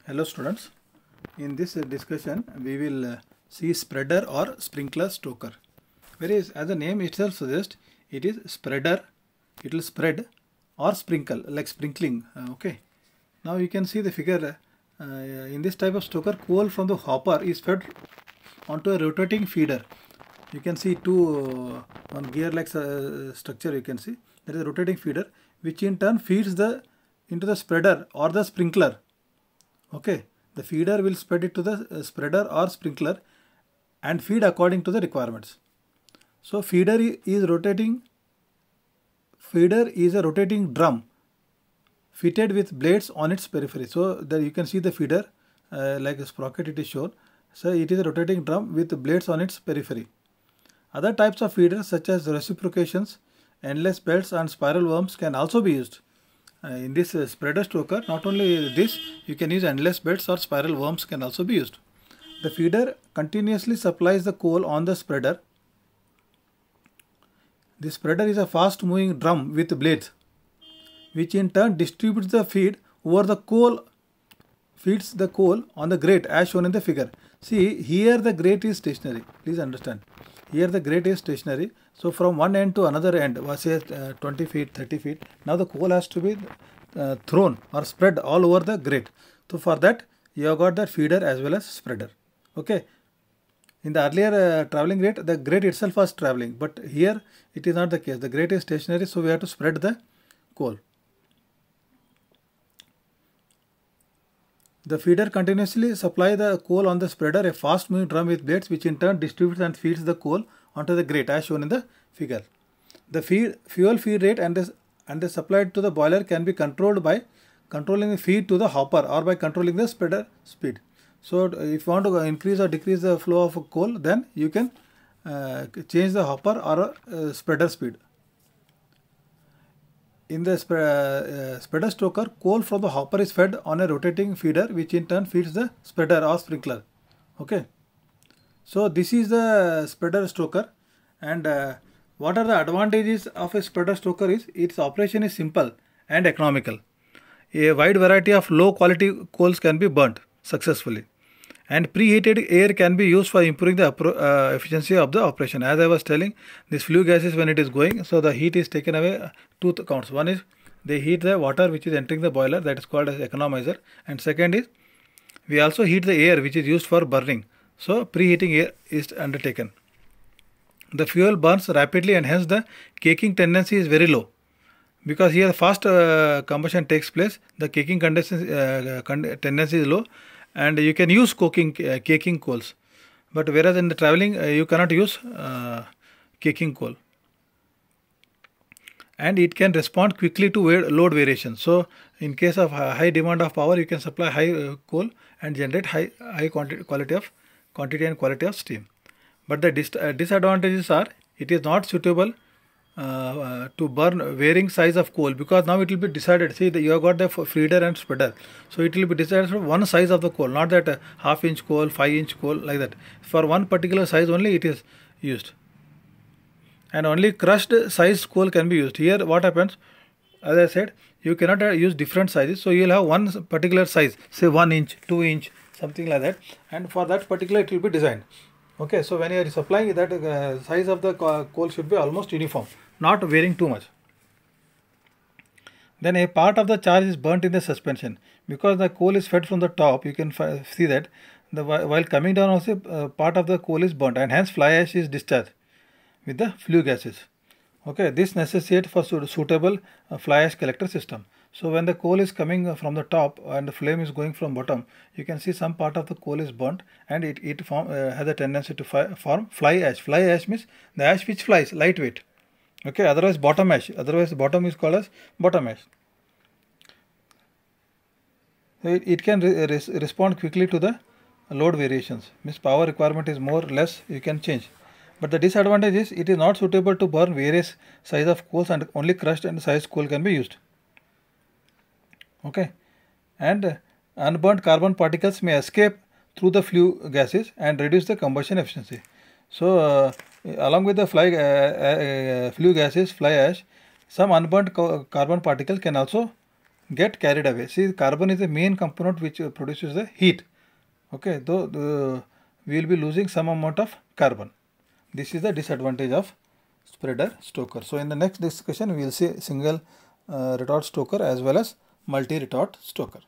Hello students, in this discussion we will see spreader or sprinkler stoker. Whereas as the name itself suggests, it is spreader, it will spread or sprinkle like sprinkling. Okay. Now you can see the figure. In this type of stoker, coal from the hopper is fed onto a rotating feeder. You can see one gear like structure you can see. There is a rotating feeder which in turn feeds into the spreader or the sprinkler. Okay, the feeder will spread it to the spreader or sprinkler and feed according to the requirements. So feeder is rotating. Feeder is a rotating drum fitted with blades on its periphery. So there you can see the feeder like a sprocket it is shown. So it is a rotating drum with blades on its periphery. Other types of feeders such as reciprocations, endless belts and spiral worms can also be used. In this spreader stoker, not only this, you can use endless belts or spiral worms can also be used. The feeder continuously supplies the coal on the spreader. The spreader is a fast moving drum with blades, which in turn distributes the feed over the coal, feeds the coal on the grate as shown in the figure. See, here the grate is stationary. Please understand. Here the grate is stationary. So from one end to another end, say 20 feet, 30 feet. Now the coal has to be thrown or spread all over the grate. So for that, you have got that feeder as well as spreader. Okay. In the earlier traveling grate, the grate itself was traveling. But here it is not the case. The grate is stationary. So we have to spread the coal. The feeder continuously supplies the coal on the spreader, a fast moving drum with blades which in turn distributes and feeds the coal onto the grate as shown in the figure. The fuel feed rate and the supply to the boiler can be controlled by controlling the feed to the hopper or by controlling the spreader speed. So if you want to increase or decrease the flow of coal, then you can change the hopper or spreader speed. In the spreader stoker, coal from the hopper is fed on a rotating feeder which in turn feeds the spreader or sprinkler. Okay. So this is the spreader stoker, and what are the advantages of a spreader stoker is its operation is simple and economical. A wide variety of low quality coals can be burnt successfully, and preheated air can be used for improving the efficiency of the operation. As I was telling, this flue gases when it is going, so the heat is taken away two counts. One is they heat the water which is entering the boiler, that is called as economizer, and second is we also heat the air which is used for burning. So preheating air is undertaken. The fuel burns rapidly and hence the caking tendency is very low. Because here fast combustion takes place, the caking tendency is low, and you can use caking coals. But whereas in the traveling, you cannot use caking coal. And it can respond quickly to load variations. So in case of high demand of power, you can supply high coal and generate high quantity and quality of steam. But the disadvantages are it is not suitable to burn varying size of coal, because now it will be decided. See, you have got the feeder and spreader, so it will be decided for one size of the coal, not that half-inch coal, 5-inch coal, like that. For one particular size only it is used, and only crushed size coal can be used. Here what happens, as I said, you cannot use different sizes, so you will have one particular size, say 1 inch, 2 inch, something like that, and for that particular it will be designed. Okay, so when you are supplying that size of the coal should be almost uniform, not varying too much. Then a part of the charge is burnt in the suspension. Because the coal is fed from the top, you can see that while coming down also part of the coal is burnt, and hence fly ash is discharged with the flue gases. Okay, this necessitates for suitable fly ash collector system. So when the coal is coming from the top and the flame is going from bottom, you can see some part of the coal is burnt, and it has a tendency to form fly ash. Fly ash means the ash which flies, lightweight. Okay, otherwise bottom ash. Otherwise bottom is called as bottom ash. So it can respond quickly to the load variations. Means power requirement is more or less, you can change. But the disadvantage is it is not suitable to burn various size of coals, and only crushed and sized coal can be used. Okay, and unburnt carbon particles may escape through the flue gases and reduce the combustion efficiency. So along with the flue gases, fly ash, some unburnt carbon particle can also get carried away. See, carbon is the main component which produces the heat. Okay, though we will be losing some amount of carbon. This is the disadvantage of spreader stoker. So in the next discussion we will see single retort stoker as well as multi retort stoker.